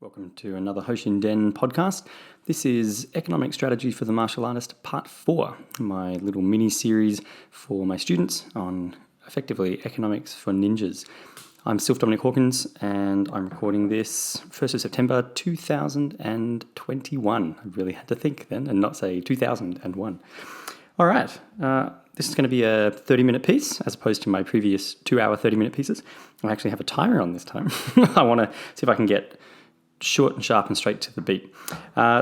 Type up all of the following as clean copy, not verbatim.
Welcome to another Hoshin Den podcast. This is Economic Strategy for the Martial Artist Part 4, my little mini-series for my students on effectively economics for ninjas. I'm Sylph Dominic Hawkins and I'm recording this 1st of September 2021. I really had to think then and not say 2001. All right, this is going to be a 30-minute piece as opposed to my previous 2-hour 30-minute pieces. I actually have a timer on this time. I want to see if I can get short and sharp and straight to the beat.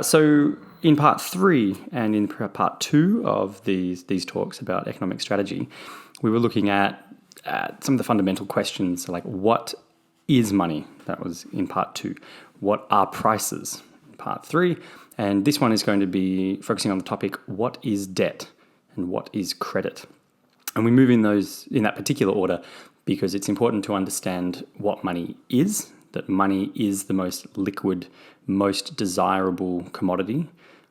So in part 3 and in part 2 of these talks about economic strategy, we were looking at some of the fundamental questions like what is money? That was in part 2. What are prices? Part 3. And this one is going to be focusing on the topic, what is debt and what is credit? And we move in that particular order because it's important to understand what money is, that money is the most liquid, most desirable commodity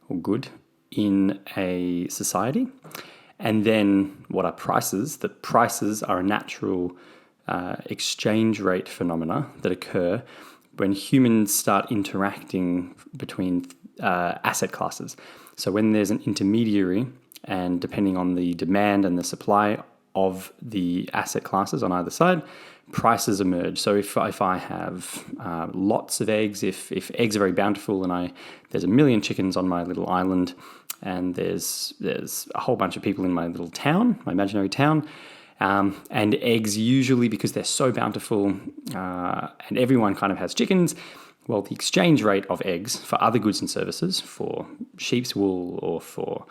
or good in a society. And then what are prices? That prices are a natural exchange rate phenomena that occur when humans start interacting between asset classes. So when there's an intermediary, and depending on the demand and the supply of the asset classes on either side, prices emerge. So if I have lots of eggs, if eggs are very bountiful and there's 1 million chickens on my little island and there's a whole bunch of people in my little town, my imaginary town, and eggs usually, because they're so bountiful and everyone kind of has chickens, well, the exchange rate of eggs for other goods and services, for sheep's wool or for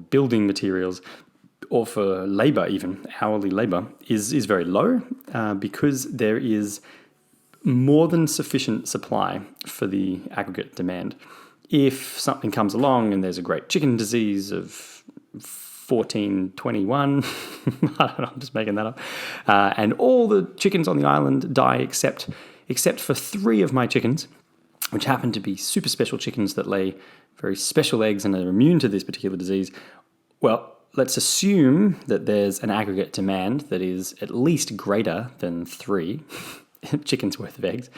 building materials, or for labor, even hourly labor, is very low because there is more than sufficient supply for the aggregate demand. If something comes along and there's a great chicken disease of 1421, I don't know, I'm just making that up, and all the chickens on the island die except for 3 of my chickens, which happen to be super special chickens that lay very special eggs and are immune to this particular disease, well, let's assume that there's an aggregate demand that is at least greater than 3 chickens worth of eggs,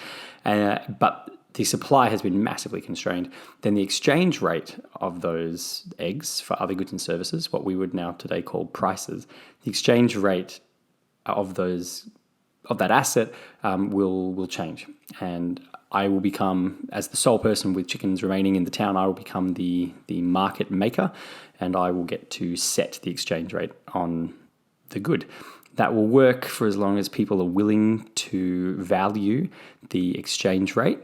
but the supply has been massively constrained. Then the exchange rate of those eggs for other goods and services, what we would now today call prices, the exchange rate of that asset will change. And I will become, as the sole person with chickens remaining in the town, I will become the market maker, and I will get to set the exchange rate on the good. That will work for as long as people are willing to value the exchange rate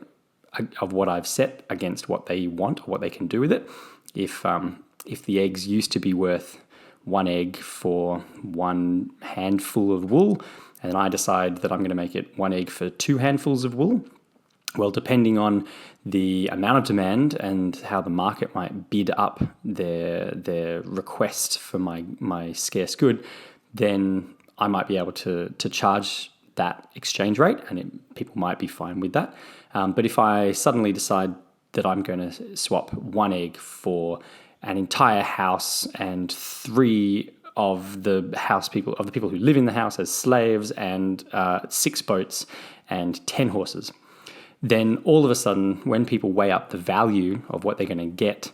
of what I've set against what they want or what they can do with it. If the eggs used to be worth 1 egg for 1 handful of wool, and I decide that I'm going to make it 1 egg for 2 handfuls of wool, well, depending on the amount of demand and how the market might bid up their request for my scarce good, then I might be able to charge that exchange rate, and people might be fine with that. But if I suddenly decide that I'm going to swap 1 egg for an entire house and 3 of the people who live in the house as slaves and 6 boats and 10 horses, then all of a sudden, when people weigh up the value of what they're going to get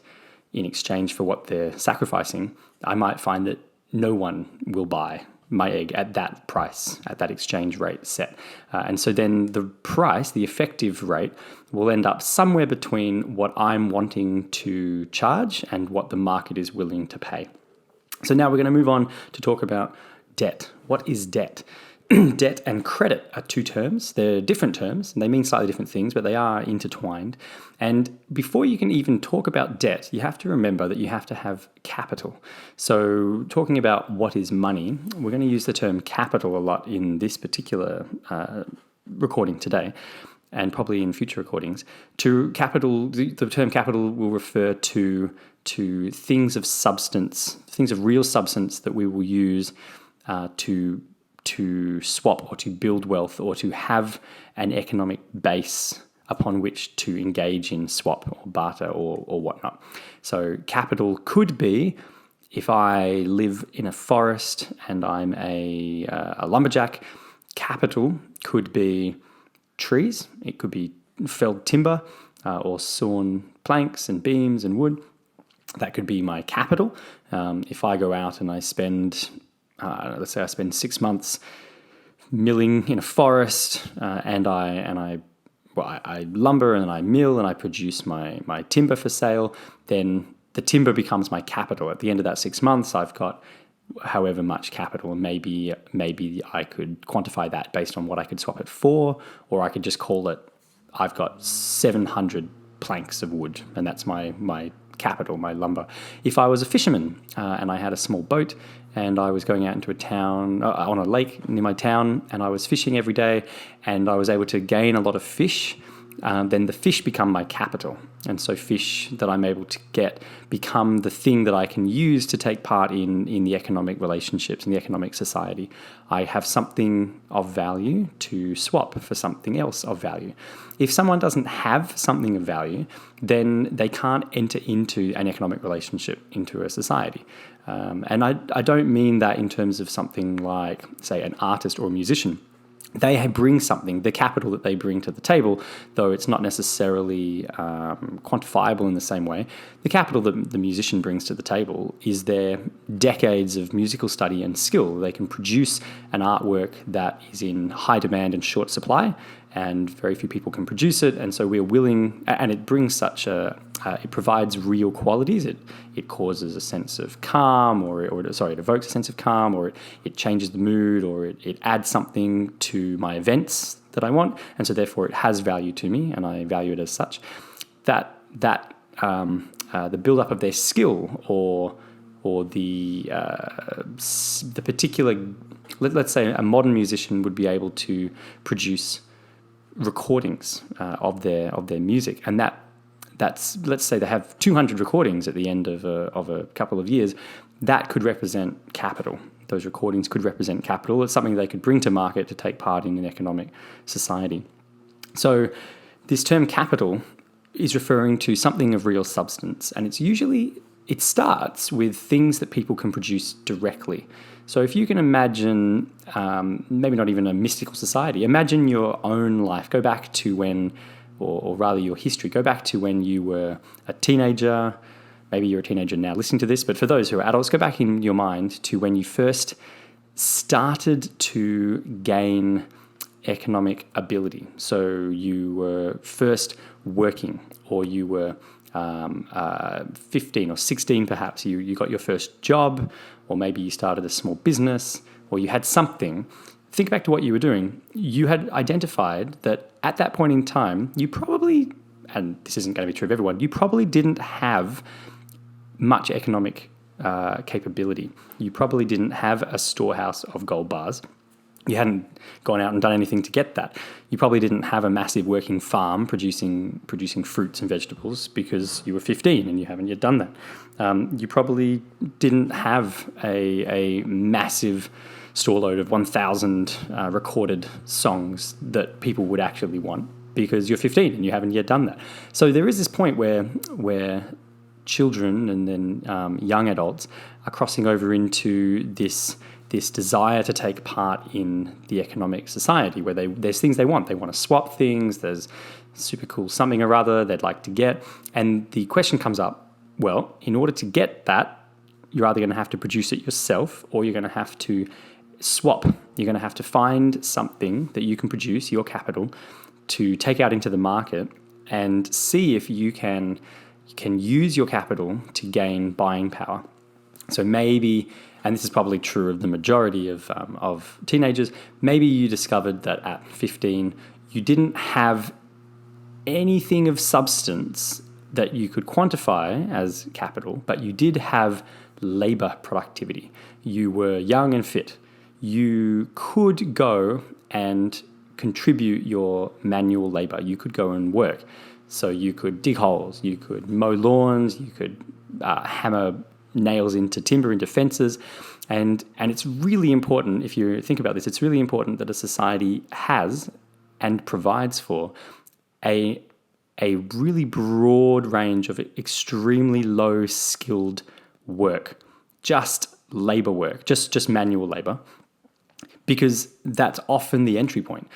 in exchange for what they're sacrificing, I might find that no one will buy my egg at that price, at that exchange rate set. And so then the price, the effective rate, will end up somewhere between what I'm wanting to charge and what the market is willing to pay. So now we're going to move on to talk about debt. What is debt? Debt and credit are 2 terms. They're different terms, and they mean slightly different things, but they are intertwined. And before you can even talk about debt, you have to remember that you have to have capital. So talking about what is money, we're going to use the term capital a lot in this particular recording today, and probably in future recordings. To capital, the term capital will refer to things of substance, things of real substance that we will use to swap or to build wealth or to have an economic base upon which to engage in swap or barter or whatnot. So capital could be, if I live in a forest and I'm a lumberjack, capital could be trees, it could be felled timber or sawn planks and beams and wood. That could be my capital. If I go out and I spend, let's say I spend 6 months milling in a forest, and I lumber and I mill and I produce my timber for sale, then the timber becomes my capital. At the end of that 6 months, I've got however much capital, and maybe I could quantify that based on what I could swap it for, or I could just call it, I've got 700 planks of wood, and that's my capital, my lumber. If I was a fisherman and I had a small boat and I was going out into a town, on a lake near my town, and I was fishing every day and I was able to gain a lot of fish, then the fish become my capital. And so fish that I'm able to get become the thing that I can use to take part in the economic relationships, in the economic society. I have something of value to swap for something else of value. If someone doesn't have something of value, then they can't enter into an economic relationship, into a society. And I don't mean that in terms of something like, say, an artist or a musician. They bring something, the capital that they bring to the table, though it's not necessarily quantifiable in the same way. The capital that the musician brings to the table is their decades of musical study and skill. They can produce an artwork that is in high demand and short supply, and very few people can produce it. And so we're willing, and it brings it provides real qualities. It causes a sense of calm, it evokes a sense of calm, or it changes the mood, or it adds something to my events that I want. And so therefore it has value to me, and I value it as such. The build-up of their skill, or the particular, let's say a modern musician would be able to produce recordings of their music, and that's, let's say they have 200 recordings at the end of a couple of years. That could represent capital. Those recordings could represent capital. It's something they could bring to market to take part in an economic society. So this term capital is referring to something of real substance, and it starts with things that people can produce directly. So if you can imagine, maybe not even a mystical society, imagine your own life. Go back to when, or rather your history, go back to when you were a teenager. Maybe you're a teenager now listening to this, but for those who are adults, go back in your mind to when you first started to gain economic ability. So you were first working, or you were 15 or 16 perhaps. You got your first job, or maybe you started a small business, or you had something. Think back to what you were doing. You had identified that at that point in time, you probably, and this isn't going to be true of everyone, you probably didn't have much economic capability. You probably didn't have a storehouse of gold bars. You hadn't gone out and done anything to get that. You probably didn't have a massive working farm producing fruits and vegetables because you were 15 and you haven't yet done that. You probably didn't have a massive store load of 1,000 recorded songs that people would actually want because you're 15 and you haven't yet done that. So there is this point where children and then young adults are crossing over into this desire to take part in the economic society, where there's things they want. They want to swap things. There's super cool something or other they'd like to get. And the question comes up, well, in order to get that, you're either going to have to produce it yourself, or you're going to have to swap. You're going to have to find something that you can produce, your capital, to take out into the market and see if you can use your capital to gain buying power. So maybe, and this is probably true of the majority of teenagers, maybe you discovered that at 15 you didn't have anything of substance that you could quantify as capital, but you did have labor productivity. You were young and fit. You could go and contribute your manual labor. You could go and work. So you could dig holes, you could mow lawns, you could hammer nails into timber, into fences. And it's really important, if you think about this, it's really important that a society has and provides for a really broad range of extremely low skilled work, just labor work, just manual labor. because that's often the entry point.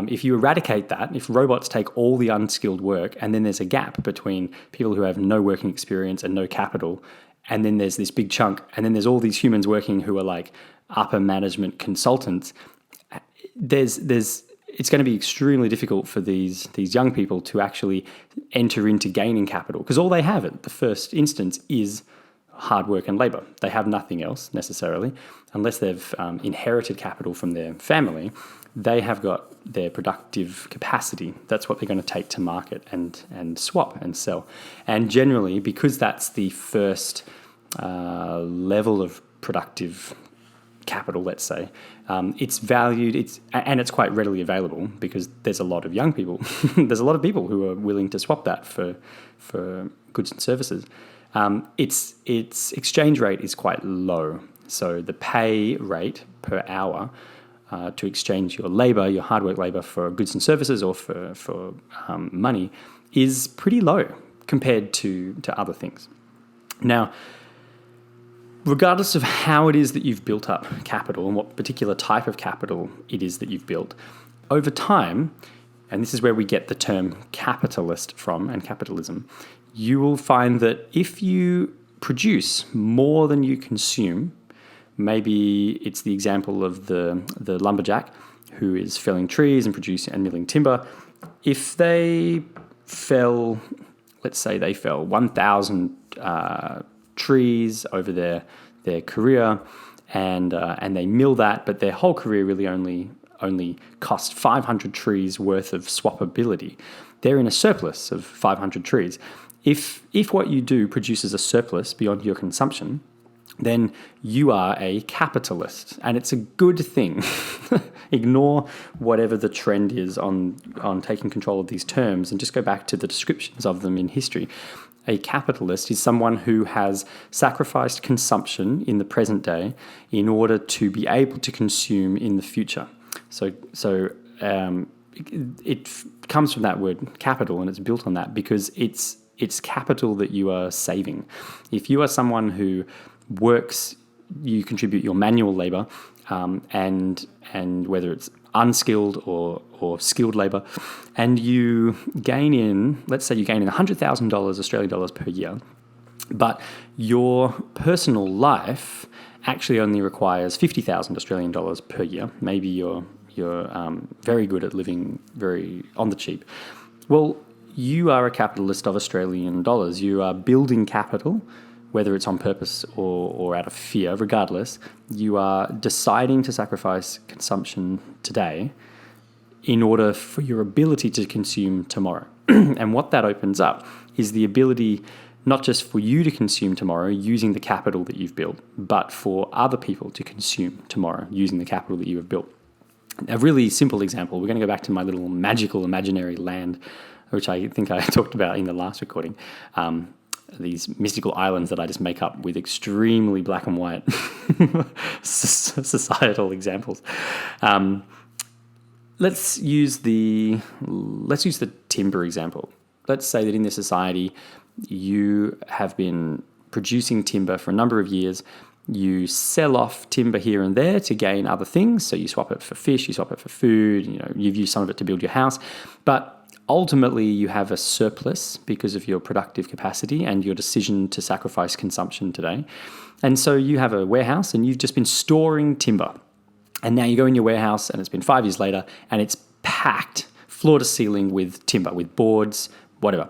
If you eradicate that, if robots take all the unskilled work and then there's a gap between people who have no working experience and no capital, and then there's this big chunk, and then there's all these humans working who are like upper management consultants, it's going to be extremely difficult for these young people to actually enter into gaining capital, because all they have at the first instance is hard work and labor. They have nothing else necessarily, unless they've inherited capital from their family. They have got their productive capacity. That's what they're going to take to market and swap and sell. And generally, because that's the first level of productive capital, let's say, it's valued, and it's quite readily available because there's a lot of young people. There's a lot of people who are willing to swap that for goods and services. Its exchange rate is quite low. So the pay rate per hour to exchange your labor, your hard work labor, for goods and services or for money is pretty low compared to other things. Now, regardless of how it is that you've built up capital and what particular type of capital it is that you've built, over time, and this is where we get the term capitalist from and capitalism, you will find that if you produce more than you consume, maybe it's the example of the lumberjack who is felling trees and producing and milling timber. If they fell, let's say they fell 1,000 trees over their career, and they mill that, but their whole career really only cost 500 trees worth of swappability. They're in a surplus of 500 trees. If what you do produces a surplus beyond your consumption, then you are a capitalist, and it's a good thing. Ignore whatever the trend is on taking control of these terms and just go back to the descriptions of them in history. A capitalist is someone who has sacrificed consumption in the present day in order to be able to consume in the future. So it comes from that word capital, and it's built on that because it's capital that you are saving. If you are someone who works, you contribute your manual labor, and whether it's unskilled or skilled labor, and you gain in, let's say you gain in $100,000 Australian dollars per year, but your personal life actually only requires 50,000 Australian dollars per year. Maybe you're very good at living very on the cheap. Well, you are a capitalist of Australian dollars. You are building capital, whether it's on purpose or out of fear. Regardless, you are deciding to sacrifice consumption today in order for your ability to consume tomorrow. And what that opens up is the ability not just for you to consume tomorrow using the capital that you've built, but for other people to consume tomorrow using the capital that you have built. A really simple example, we're going to go back to my little magical imaginary land, which I think I talked about in the last recording. These mystical islands that I just make up with extremely black and white societal examples. Let's use the timber example. Let's say that in this society, you have been producing timber for a number of years. You sell off timber here and there to gain other things. So you swap it for fish, you swap it for food. You've used some of it to build your house, but ultimately, you have a surplus because of your productive capacity and your decision to sacrifice consumption today. And so you have a warehouse and you've just been storing timber. And now you go in your warehouse and it's been 5 years later and it's packed floor to ceiling with timber, with boards, whatever.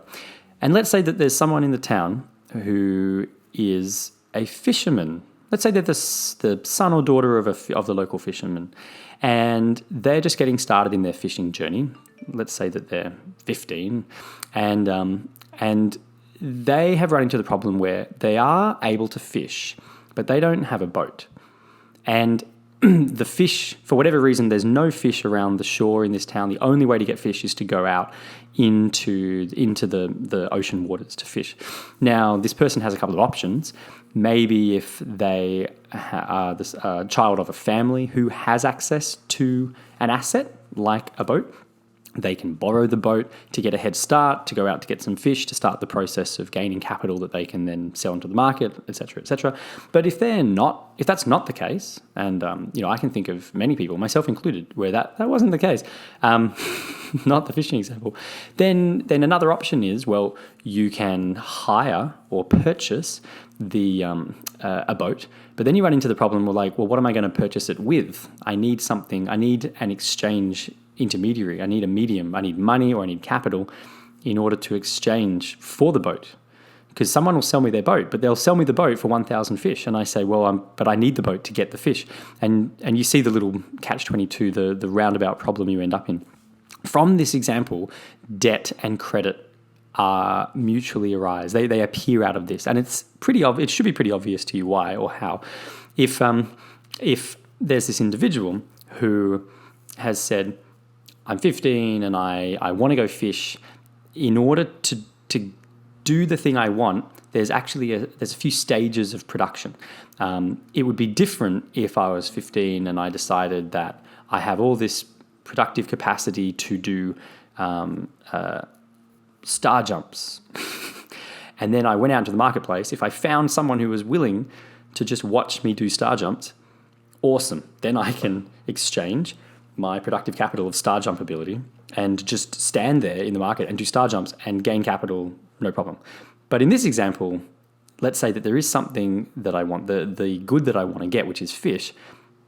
And let's say that there's someone in the town who is a fisherman. Let's say they're the son or daughter of the local fisherman, and they're just getting started in their fishing journey. Let's say that they're 15, and they have run into the problem where they are able to fish, but they don't have a boat. And the fish, for whatever reason, there's no fish around the shore in this town. The only way to get fish is to go out into the ocean waters to fish. Now, this person has a couple of options. Maybe if they are a child of a family who has access to an asset like a boat, They can borrow the boat to get a head start, to go out to get some fish, to start the process of gaining capital that they can then sell into the market, etc., etc. But if that's not the case, and I can think of many people, myself included, where that wasn't the case, not the fishing example, then another option is, well, you can hire or purchase a boat, but then you run into the problem of like, well, what am I going to purchase it with? I need an exchange intermediary. I need a medium. I need money or I need capital in order to exchange for the boat. Because someone will sell me their boat, but they'll sell me the boat for 1,000 fish. And I say, well, but I need the boat to get the fish. And you see the little catch-22, the roundabout problem you end up in. From this example, debt and credit are mutually arise. They appear out of this. And it's pretty obvious. It should be pretty obvious to you why or how. If there's this individual who has said, I'm 15 and I want to go fish. In order to do the thing I want, there's a few stages of production. It would be different if I was 15 and I decided that I have all this productive capacity to do star jumps. And then I went out into the marketplace. If I found someone who was willing to just watch me do star jumps, awesome. Then I can exchange my productive capital of star jump ability and just stand there in the market and do star jumps and gain capital, no problem. But in this example, let's say that there is something that I want, the good that I want to get, which is fish.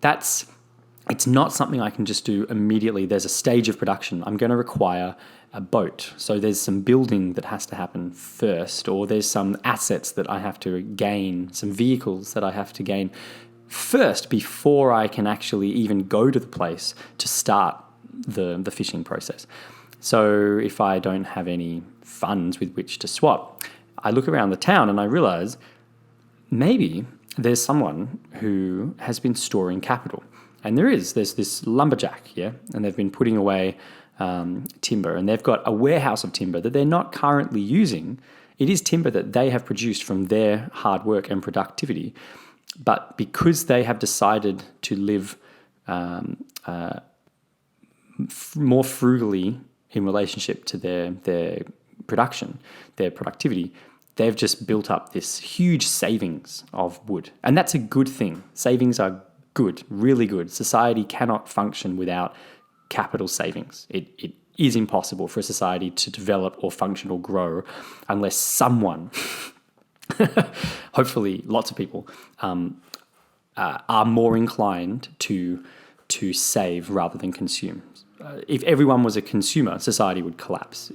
It's not something I can just do immediately. There's a stage of production. I'm going to require a boat. So there's some building that has to happen first, or there's some assets that I have to gain, some vehicles that I have to gain first before I can actually even go to the place to start the fishing process. So if I don't have any funds with which to swap, I look around the town and I realize maybe there's someone who has been storing capital. And there's this lumberjack, yeah, and they've been putting away timber, and they've got a warehouse of timber that they're not currently using. It is timber that they have produced from their hard work and productivity. But because they have decided to live more frugally in relationship to their production, their productivity, they've just built up this huge savings of wood. And that's a good thing. Savings are good, really good. Society cannot function without capital savings. It is impossible for a society to develop or function or grow unless someone hopefully lots of people are more inclined to save rather than consume. If everyone was a consumer, society would collapse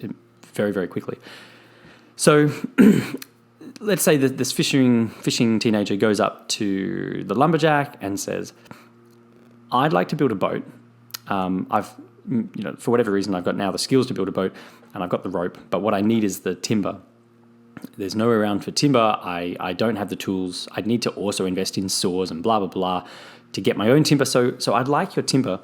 very, very quickly. So let's say that this fishing teenager goes up to the lumberjack and says, I'd like to build a boat. For whatever reason, I've got now the skills to build a boat and I've got the rope, but what I need is the timber. There's nowhere around for timber. I don't have the tools. I'd need to also invest in saws and blah, blah, blah to get my own timber. So I'd like your timber.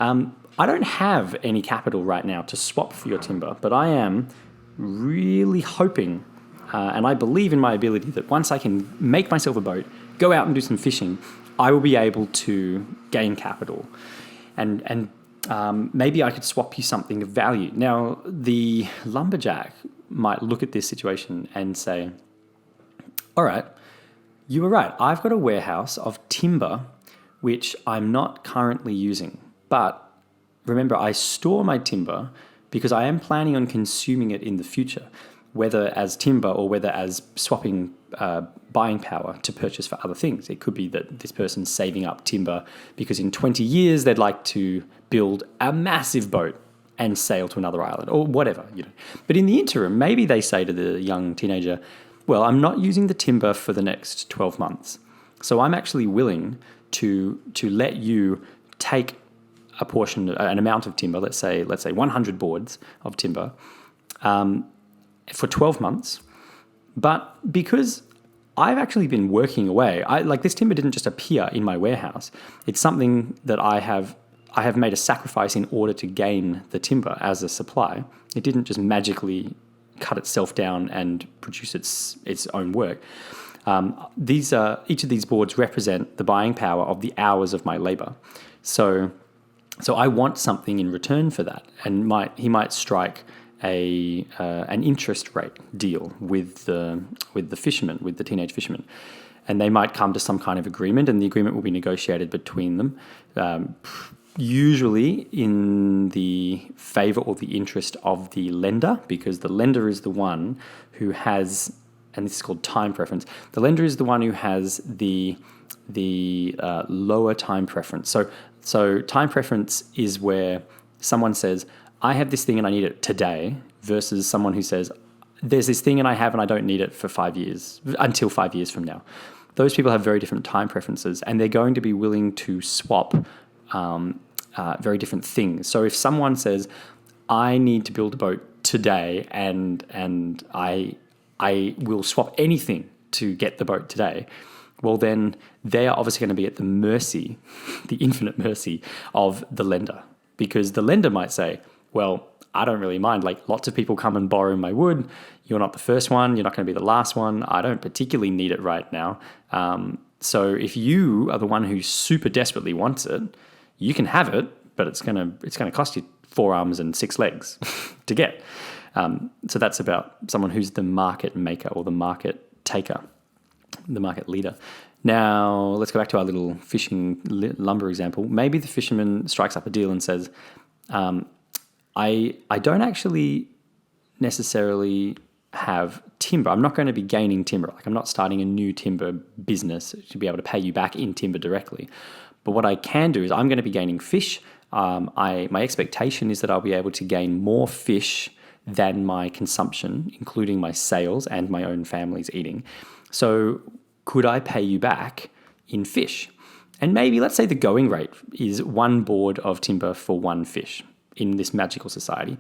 I don't have any capital right now to swap for your timber, but I am really hoping, and I believe in my ability that once I can make myself a boat, go out and do some fishing, I will be able to gain capital. And maybe I could swap you something of value. Now, the lumberjack might look at this situation and say, all right, you were right. I've got a warehouse of timber which I'm not currently using. But remember, I store my timber because I am planning on consuming it in the future, whether as timber or whether as swapping buying power to purchase for other things. It could be that this person's saving up timber because in 20 years they'd like to build a massive boat and sail to another island or whatever, But in the interim, maybe they say to the young teenager, well, I'm not using the timber for the next 12 months. So I'm actually willing to let you take a portion, an amount of timber, let's say 100 boards of timber for 12 months. But because I've actually been working away, this timber didn't just appear in my warehouse. It's something that I have made a sacrifice in order to gain the timber as a supply. It didn't just magically cut itself down and produce its own work. Each of these boards represent the buying power of the hours of my labor. So So I want something in return for that, and he might strike an interest rate deal with the fisherman, with the teenage fisherman, and they might come to some kind of agreement, and the agreement will be negotiated between them, usually in the favor or the interest of the lender, because the lender is the one who has, and this is called time preference. The lender is the one who has the lower time preference. So time preference is where someone says, I have this thing and I need it today, versus someone who says, there's this thing and I don't need it for 5 years, until 5 years from now. Those people have very different time preferences, and they're going to be willing to swap very different things. So if someone says, I need to build a boat today and I will swap anything to get the boat today, well, then they are obviously going to be at the mercy, the infinite mercy of the lender, because the lender might say, well, I don't really mind. Like, lots of people come and borrow my wood. You're not the first one. You're not going to be the last one. I don't particularly need it right now. So if you are the one who super desperately wants it, you can have it, but it's going to cost you 4 arms and 6 legs to get. So that's about someone who's the market maker or the market taker, the market leader. Now, let's go back to our little fishing lumber example. Maybe the fisherman strikes up a deal and says, I don't actually necessarily have timber. I'm not going to be gaining timber. Like, I'm not starting a new timber business to be able to pay you back in timber directly. But what I can do is I'm going to be gaining fish. My expectation is that I'll be able to gain more fish than my consumption, including my sales and my own family's eating. So could I pay you back in fish? And maybe, let's say the going rate is 1 board of timber for 1 fish in this magical society.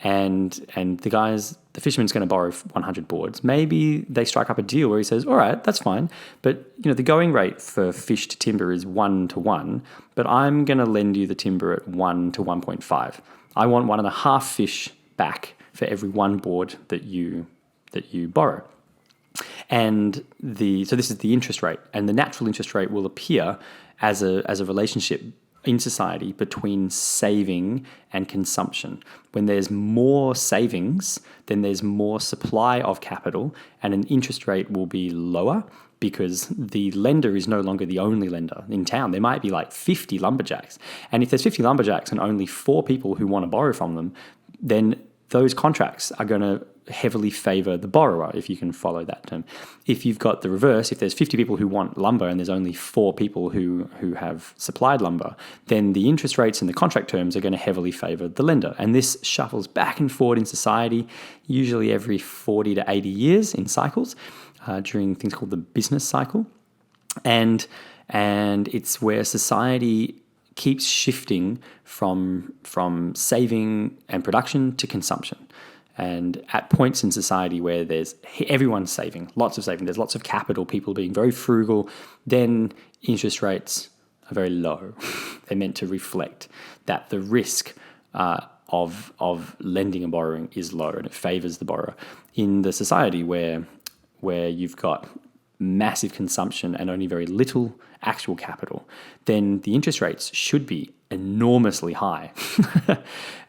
And the fisherman's going to borrow 100 boards. Maybe they strike up a deal where he says, all right, that's fine. But the going rate for fish to timber is 1 to 1, but I'm going to lend you the timber at 1 to 1.5. I want 1.5 fish back for every 1 board that you borrow. And so this is the interest rate, and the natural interest rate will appear as a relationship in society between saving and consumption. When there's more savings, then there's more supply of capital, and an interest rate will be lower because the lender is no longer the only lender in town. There might be like 50 lumberjacks. And if there's 50 lumberjacks and only 4 people who want to borrow from them, then those contracts are going to heavily favor the borrower, if you can follow that term. If you've got the reverse, if there's 50 people who want lumber and there's only 4 people who have supplied lumber, then the interest rates and the contract terms are going to heavily favor the lender. And this shuffles back and forward in society, usually every 40 to 80 years in cycles, during things called the business cycle. And it's where society keeps shifting from saving and production to consumption. And at points in society where everyone's saving, lots of saving, there's lots of capital, people being very frugal, then interest rates are very low. They're meant to reflect that the risk of lending and borrowing is low, and it favors the borrower. In the society where you've got massive consumption and only very little actual capital, then the interest rates should be enormously high.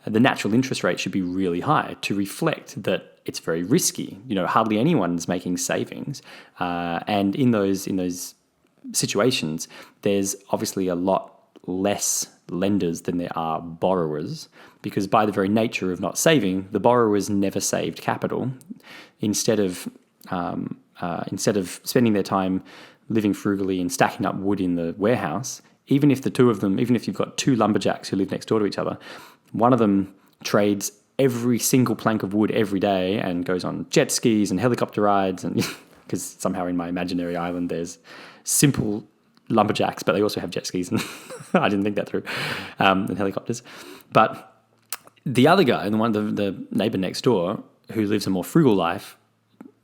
The natural interest rate should be really high to reflect that it's very risky. Hardly anyone's making savings, and in those situations, there's obviously a lot less lenders than there are borrowers, because by the very nature of not saving, the borrowers never saved capital. Instead of spending their time living frugally and stacking up wood in the warehouse, even if you've got 2 lumberjacks who live next door to each other, one of them trades every single plank of wood every day and goes on jet skis and helicopter rides, and because somehow in my imaginary island there's simple lumberjacks, but they also have jet skis, and I didn't think that through, and helicopters. But the other guy, the neighbor next door, who lives a more frugal life,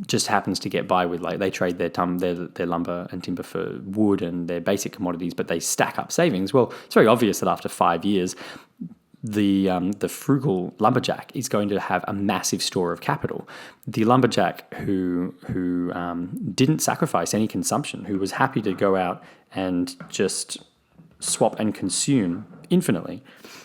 just happens to get by with, like, they trade their lumber and timber for wood and their basic commodities, but they stack up savings. Well, it's very obvious that after 5 years, the frugal lumberjack is going to have a massive store of capital. The lumberjack who didn't sacrifice any consumption, who was happy to go out and just swap and consume infinitely.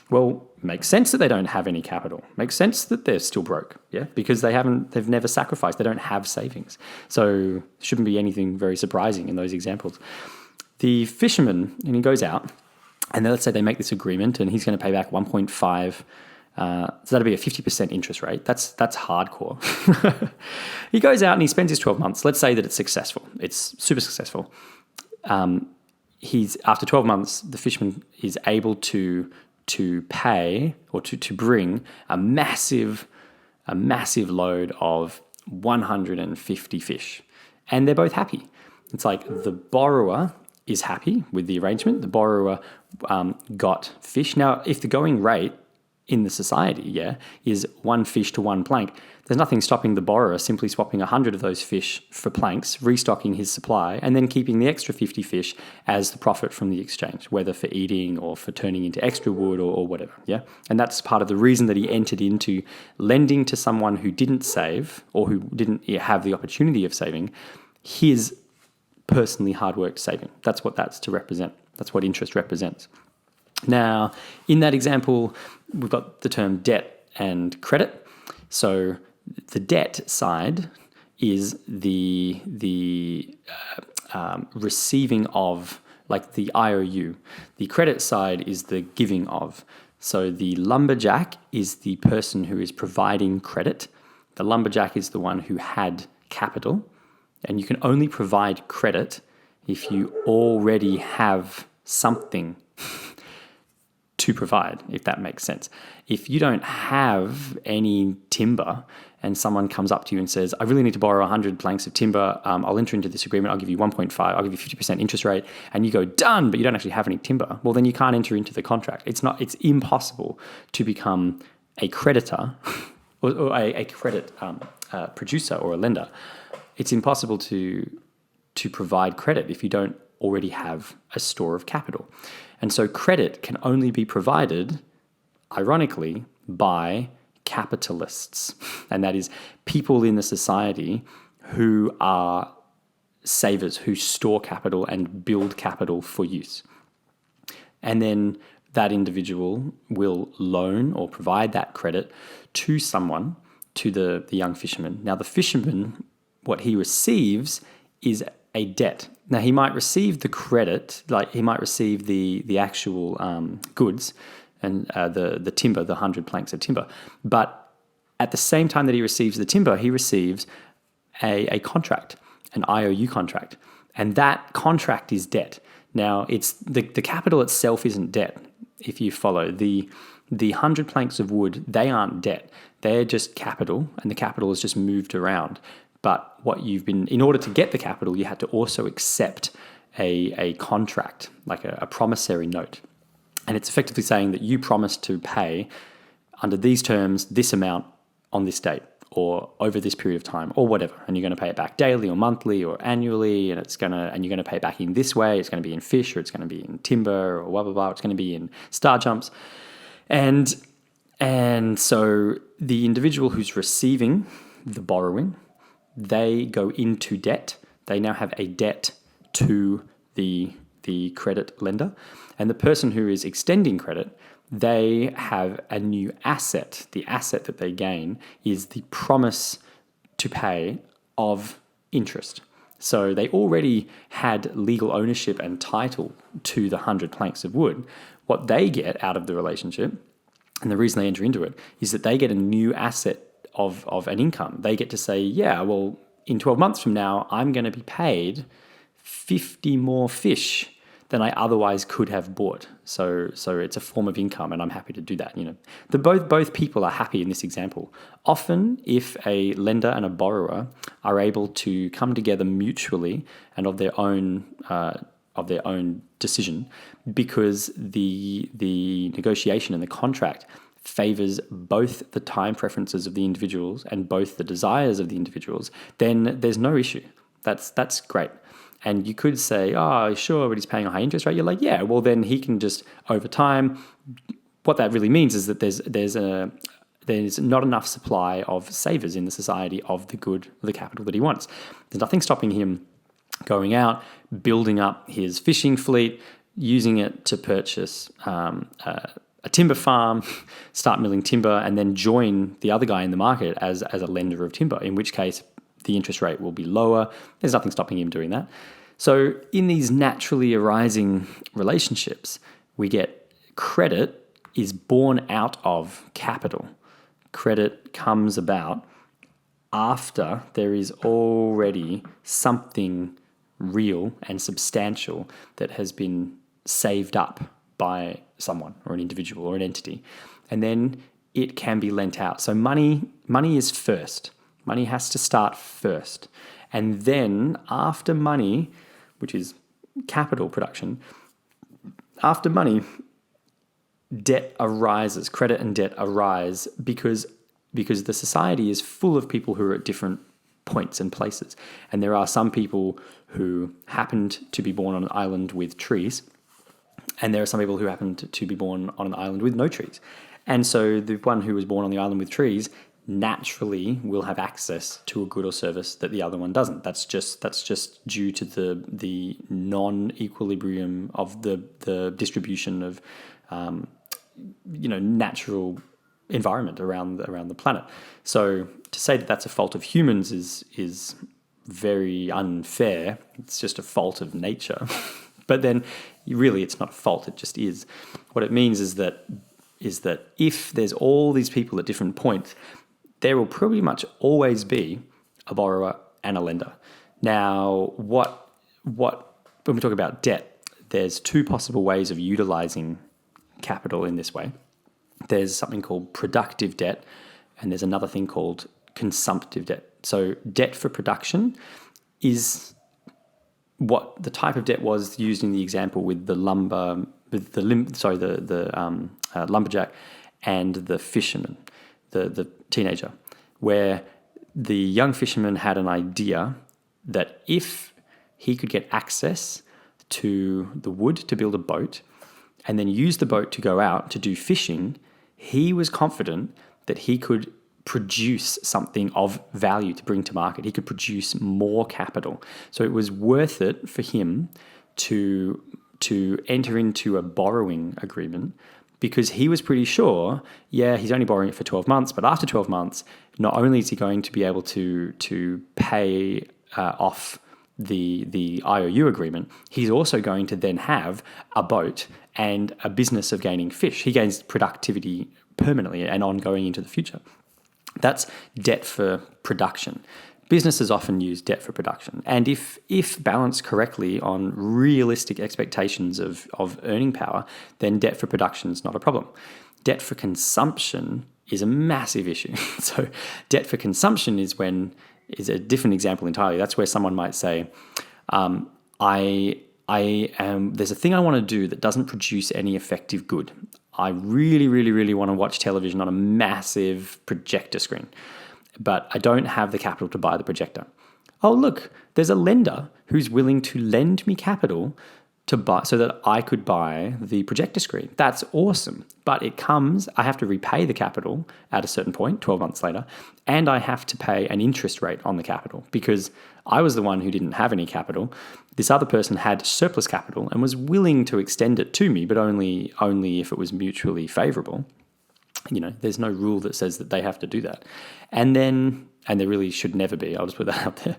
Well, makes sense that they don't have any capital. Makes sense that they're still broke, yeah, because they've never sacrificed. They don't have savings. So shouldn't be anything very surprising in those examples. The fisherman, and he goes out, and then let's say they make this agreement, and he's going to pay back 1.5. So that'd be a 50% interest rate. That's hardcore. He goes out and he spends his 12 months. Let's say that it's successful. It's super successful. After 12 months, the fisherman is able to pay or to bring a massive load of 150 fish, and they're both happy. It's like the borrower is happy with the arrangement. The borrower got fish. Now, if the going rate in the society, is 1 fish to 1 plank, there's nothing stopping the borrower simply swapping 100 of those fish for planks, restocking his supply, and then keeping the extra 50 fish as the profit from the exchange, whether for eating or for turning into extra wood or whatever, And that's part of the reason that he entered into lending to someone who didn't save or who didn't have the opportunity of saving his personally hard-worked saving. That's what that's to represent. That's what interest represents. Now, in that example, we've got the term debt and credit. So the debt side is the receiving of, like the IOU. The credit side is the giving of. So the lumberjack is the person who is providing credit. The lumberjack is the one who had capital. And you can only provide credit if you already have something to provide, if that makes sense. If you don't have any timber and someone comes up to you and says, I really need to borrow 100 planks of timber, I'll enter into this agreement, I'll give you 1.5, I'll give you 50% interest rate, and you go, done, but you don't actually have any timber, well, then you can't enter into the contract. It's impossible to become a creditor or a credit producer or a lender. It's impossible to provide credit if you don't already have a store of capital. And so credit can only be provided, ironically, by capitalists. And that is people in the society who are savers, who store capital and build capital for use. And then that individual will loan or provide that credit to someone, to the young fisherman. Now, the fisherman, what he receives is a debt. Now, he might receive the credit, like he might receive the actual goods and the timber, the 100 planks of timber. But at the same time that he receives the timber, he receives a contract, an IOU contract. And that contract is debt. Now, it's the capital itself isn't debt, if you follow. The 100 planks of wood, they aren't debt. They're just capital, and the capital is just moved around. But in order to get the capital, you had to also accept a contract, like a promissory note. And it's effectively saying that you promised to pay under these terms, this amount on this date or over this period of time or whatever. And you're going to pay it back daily or monthly or annually. And you're going to pay it back in this way. It's going to be in fish, or it's going to be in timber, or blah, blah, blah. It's going to be in star jumps. And so the individual who's receiving the borrowing, they go into debt. They now have a debt to the credit lender. And the person who is extending credit, they have a new asset. The asset that they gain is the promise to pay of interest. So they already had legal ownership and title to the 100 planks of wood. What they get out of the relationship, and the reason they enter into it, is that they get a new asset of an income. They get to say, yeah, well, in 12 months from now, I'm going to be paid 50 more fish than I otherwise could have bought. So it's a form of income, and I'm happy to do that. Both people are happy in this example. Often, if a lender and a borrower are able to come together mutually and of their own decision, because the negotiation and the contract favors both the time preferences of the individuals and both the desires of the individuals, then there's no issue. That's great. And you could say, oh, sure, but he's paying a high interest rate. You're like, yeah, well, then he can just, over time, what that really means is that there's not enough supply of savers in the society of the capital that he wants. There's nothing stopping him going out, building up his fishing fleet, using it to purchase a timber farm, start milling timber, and then join the other guy in the market as a lender of timber, in which case the interest rate will be lower. There's nothing stopping him doing that. So in these naturally arising relationships, we get credit is born out of capital. Credit comes about after there is already something real and substantial that has been saved up by someone or an individual or an entity, and then it can be lent out. So money is first. Money has to start first, and then after money, which is capital production, after money, debt arises. Credit and debt arise because the society is full of people who are at different points and places, and there are some people who happened to be born on an island with trees, and there are some people who happened to be born on an island with no trees. And so the one who was born on the island with trees naturally will have access to a good or service that the other one doesn't. That's just due to the non-equilibrium of the distribution of natural environment around the planet. So to say that that's a fault of humans is very unfair. It's just a fault of nature. But then really it's not a fault, it just is. What it means is that if there's all these people at different points, there will pretty much always be a borrower and a lender. Now, when we talk about debt, there's two possible ways of utilizing capital in this way. There's something called productive debt, and there's another thing called consumptive debt. So debt for production is what the type of debt was used in the example with the lumberjack and the fisherman, the teenager, where the young fisherman had an idea that if he could get access to the wood to build a boat and then use the boat to go out to do fishing, he was confident that he could produce something of value to bring to market. He could produce more capital. So it was worth it for him to enter into a borrowing agreement, because he was pretty sure, he's only borrowing it for 12 months, but after 12 months, not only is he going to be able to pay off the IOU agreement, he's also going to then have a boat and a business of gaining fish. He gains productivity permanently and ongoing into the future. That's debt for production. Businesses often use debt for production. And if balanced correctly on realistic expectations of earning power, then debt for production is not a problem. Debt for consumption is a massive issue. So debt for consumption is a different example entirely. That's where someone might say, there's a thing I want to do that doesn't produce any effective good. I really, really, really want to watch television on a massive projector screen, but I don't have the capital to buy the projector. Oh, look, there's a lender who's willing to lend me capital to buy so that I could buy the projector screen. That's awesome. But I have to repay the capital at a certain point, 12 months later, and I have to pay an interest rate on the capital because I was the one who didn't have any capital. This other person had surplus capital and was willing to extend it to me, but only if it was mutually favorable. There's no rule that says that they have to do that. And there really should never be. I'll just put that out there.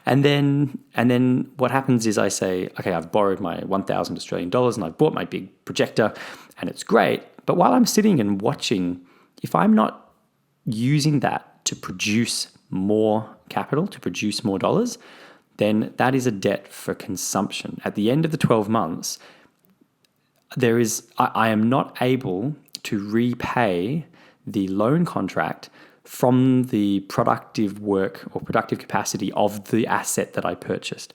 And then what happens is I say, okay, I've borrowed my 1,000 Australian dollars and I've bought my big projector and it's great. But while I'm sitting and watching, if I'm not using that to produce more capital, to produce more dollars, then that is a debt for consumption. At the end of the 12 months, I am not able to repay the loan contract from the productive work or productive capacity of the asset that I purchased.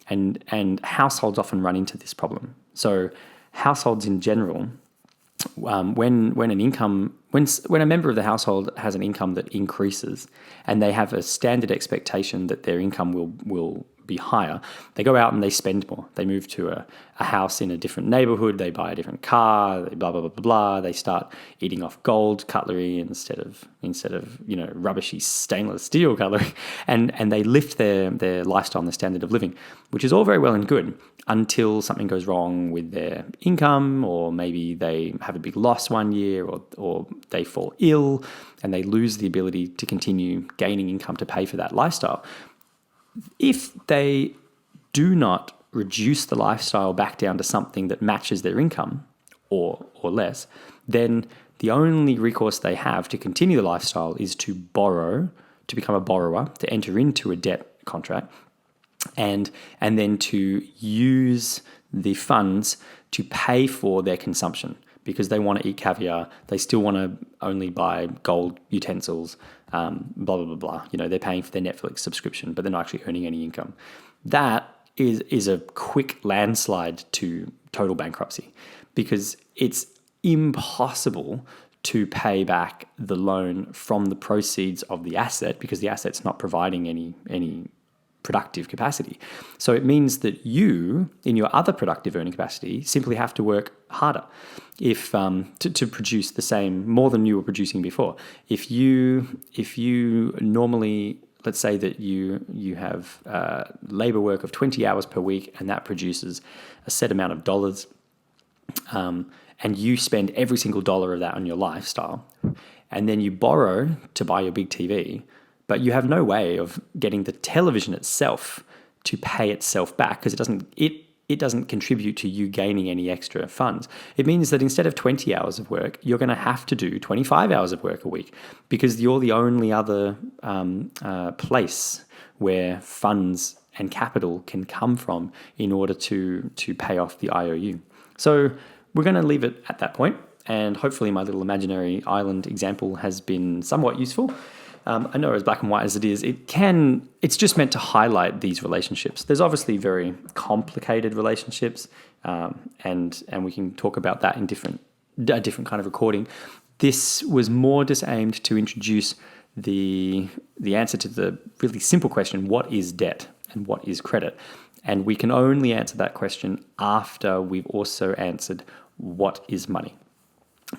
And households often run into this problem. So households in general, when a member of the household has an income that increases and they have a standard expectation that their income will be higher, they go out and they spend more. They move to a house in a different neighborhood, they buy a different car, they blah, blah, blah, blah, blah. They start eating off gold cutlery instead of rubbishy stainless steel cutlery. And they lift their lifestyle and their standard of living, which is all very well and good until something goes wrong with their income, or maybe they have a big loss one year, or they fall ill and they lose the ability to continue gaining income to pay for that lifestyle. If they do not reduce the lifestyle back down to something that matches their income or less, then the only recourse they have to continue the lifestyle is to borrow, to become a borrower, to enter into a debt contract, and then to use the funds to pay for their consumption, because they want to eat caviar, they still want to only buy gold utensils, blah, blah, blah, blah. They're paying for their Netflix subscription, but they're not actually earning any income. That is a quick landslide to total bankruptcy, because it's impossible to pay back the loan from the proceeds of the asset, because the asset's not providing any productive capacity. So it means that you, in your other productive earning capacity, simply have to work harder if to produce the same, more than you were producing before. If you normally, let's say that you have labor work of 20 hours per week, and that produces a set amount of dollars, and you spend every single dollar of that on your lifestyle, and then you borrow to buy your big TV, but you have no way of getting the television itself to pay itself back, because it doesn't contribute to you gaining any extra funds. It means that instead of 20 hours of work, you're going to have to do 25 hours of work a week, because you're the only other place where funds and capital can come from in order to pay off the IOU. So we're going to leave it at that point, and hopefully my little imaginary island example has been somewhat useful. I know, as black and white as it is, it's just meant to highlight these relationships. There's obviously very complicated relationships, and we can talk about that in a different kind of recording. This was more just aimed to introduce the answer to the really simple question, what is debt and what is credit? And we can only answer that question after we've also answered what is money.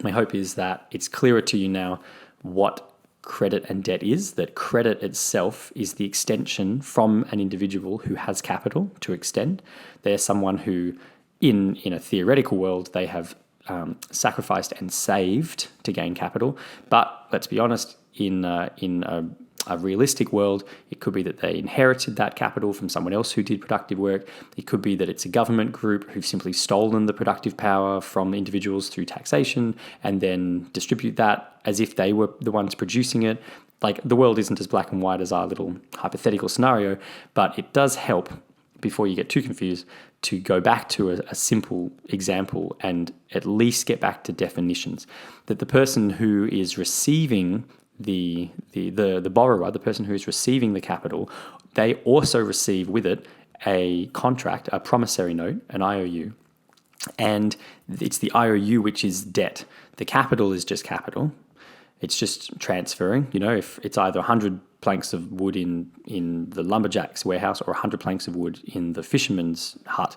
My hope is that it's clearer to you now what credit and debt is, that credit itself is the extension from an individual who has capital to extend. They're someone who, in a theoretical world, they have sacrificed and saved to gain capital. But let's be honest, in a realistic world, it could be that they inherited that capital from someone else who did productive work. It could be that it's a government group who've simply stolen the productive power from individuals through taxation and then distribute that as if they were the ones producing it. Like, the world isn't as black and white as our little hypothetical scenario, but it does help, before you get too confused, to go back to a simple example and at least get back to definitions. That the person who is receiving the borrower, the person who is receiving the capital, they also receive with it a contract, a promissory note, an IOU. And it's the IOU which is debt. The capital is just capital. It's just transferring. If it's either 100 planks of wood in the lumberjack's warehouse or 100 planks of wood in the fisherman's hut,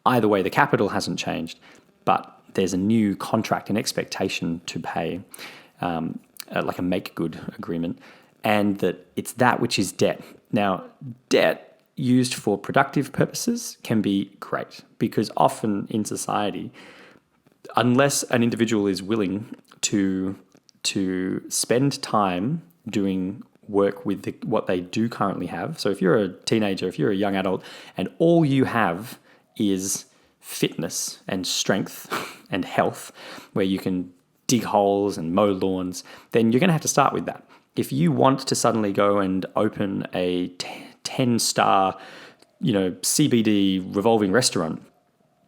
either way, the capital hasn't changed, but there's a new contract, an expectation to pay, like a make-good agreement, and that it's that which is debt. Now, debt used for productive purposes can be great, because often in society, unless an individual is willing to spend time doing work with what they do currently have. So if you're a teenager, if you're a young adult, and all you have is fitness and strength and health, where you can dig holes and mow lawns, then you're going to have to start with that. If you want to suddenly go and open a 10-star, CBD revolving restaurant,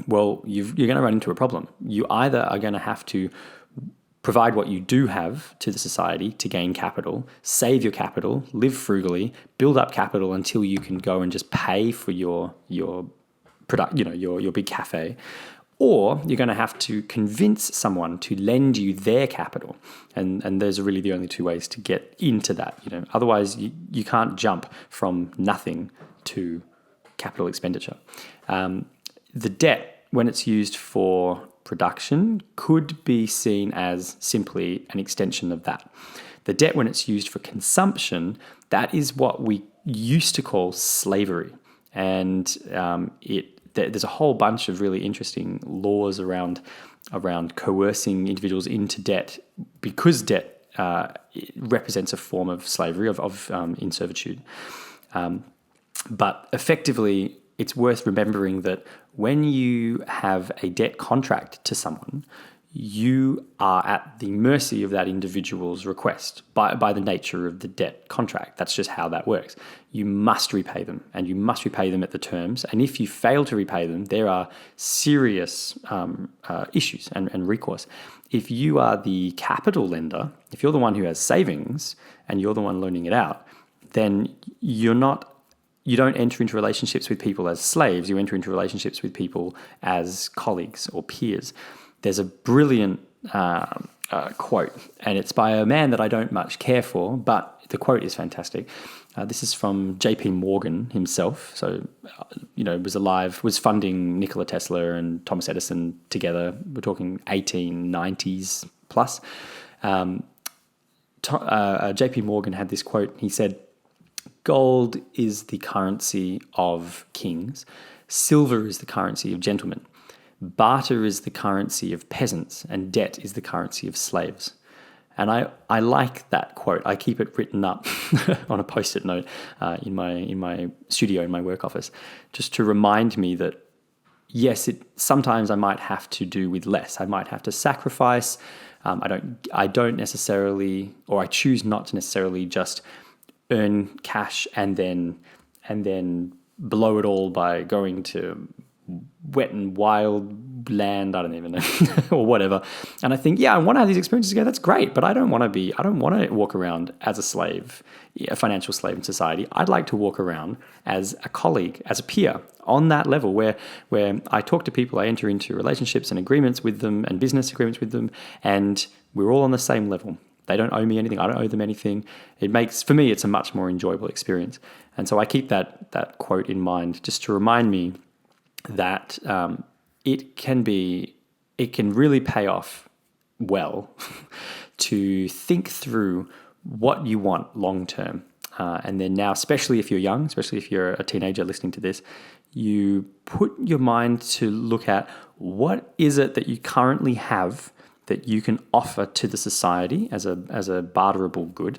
well, you're going to run into a problem. You either are going to have to provide what you do have to the society to gain capital, save your capital, live frugally, build up capital until you can go and just pay for your product, your big cafe. Or you're going to have to convince someone to lend you their capital. And those are really the only two ways to get into that. Otherwise, you can't jump from nothing to capital expenditure. The debt, when it's used for production, could be seen as simply an extension of that. The debt, when it's used for consumption, that is what we used to call slavery. And there's a whole bunch of really interesting laws around coercing individuals into debt, because debt it represents a form of slavery, of in servitude. But effectively, it's worth remembering that when you have a debt contract to someone, you are at the mercy of that individual's request by the nature of the debt contract. That's just how that works. You must repay them, and you must repay them at the terms. And if you fail to repay them, there are serious issues and recourse. If you are the capital lender, if you're the one who has savings and you're the one loaning it out, then you don't enter into relationships with people as slaves. You enter into relationships with people as colleagues or peers. There's a brilliant quote, and it's by a man that I don't much care for, but the quote is fantastic. This is from J.P. Morgan himself. So, was funding Nikola Tesla and Thomas Edison together. We're talking 1890s plus. J.P. Morgan had this quote. He said, "Gold is the currency of kings. Silver is the currency of gentlemen. Barter is the currency of peasants, and debt is the currency of slaves." And I like that quote. I keep it written up on a post-it note in my studio, in my work office, just to remind me that, yes, sometimes I might have to do with less. I might have to sacrifice. I don't necessarily, or I choose not to necessarily just earn cash and then blow it all by going to wet and wild land, I don't even know, or whatever. And I think, I want to have these experiences again. That's great, but I don't want to walk around as a slave, a financial slave in society. I'd like to walk around as a colleague, as a peer, on that level where I talk to people, I enter into relationships and agreements with them and business agreements with them, and we're all on the same level. They don't owe me anything. I don't owe them anything. For me, it's a much more enjoyable experience. And so I keep that quote in mind just to remind me that it can really pay off well to think through what you want long term. And then now, especially if you're young, especially if you're a teenager listening to this, you put your mind to look at what is it that you currently have that you can offer to the society as a barterable good.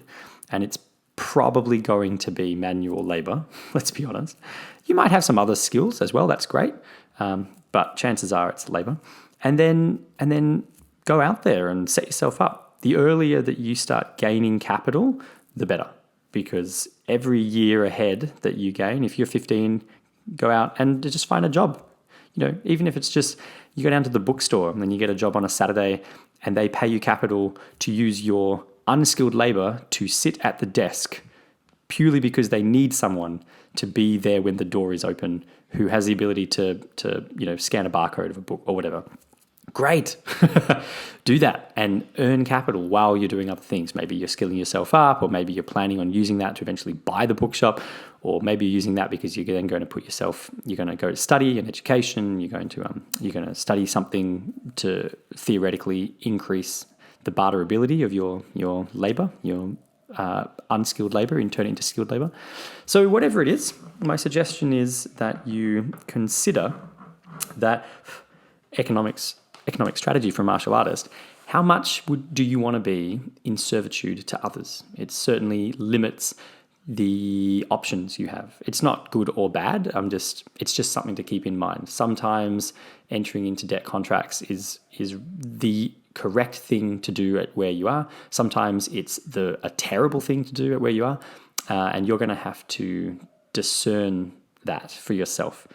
And it's probably going to be manual labor, let's be honest. You might have some other skills as well, that's great, but chances are it's labor. And then go out there and set yourself up. The earlier that you start gaining capital, the better, because every year ahead that you gain, if you're 15, go out and just find a job. Even if it's just you go down to the bookstore and then you get a job on a Saturday and they pay you capital to use your unskilled labor to sit at the desk purely because they need someone to be there when the door is open who has the ability to scan a barcode of a book or whatever. Great. Do that and earn capital while you're doing other things. Maybe you're skilling yourself up, or maybe you're planning on using that to eventually buy the bookshop, or maybe you're using that because you're then going to you're going to go to study and education. You're going to study something to theoretically increase the barterability of your labor, your unskilled labor, and turn it into skilled labor. So whatever it is, my suggestion is that you consider that economic strategy for a martial artist. How much do you want to be in servitude to others? It certainly limits the options you have. It's not good or bad. It's just something to keep in mind. Sometimes entering into debt contracts is the correct thing to do at where you are. Sometimes it's a terrible thing to do at where you are, and you're going to have to discern that for yourself.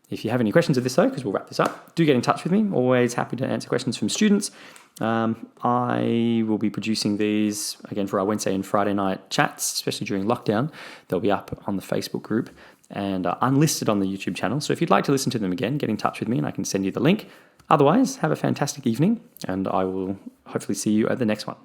If you have any questions of this, though, because we'll wrap this up, do get in touch with me. Always happy to answer questions from students. I will be producing these, again, for our Wednesday and Friday night chats, especially during lockdown. They'll be up on the Facebook group and unlisted on the YouTube channel. So if you'd like to listen to them again, get in touch with me and I can send you the link. Otherwise, have a fantastic evening, and I will hopefully see you at the next one.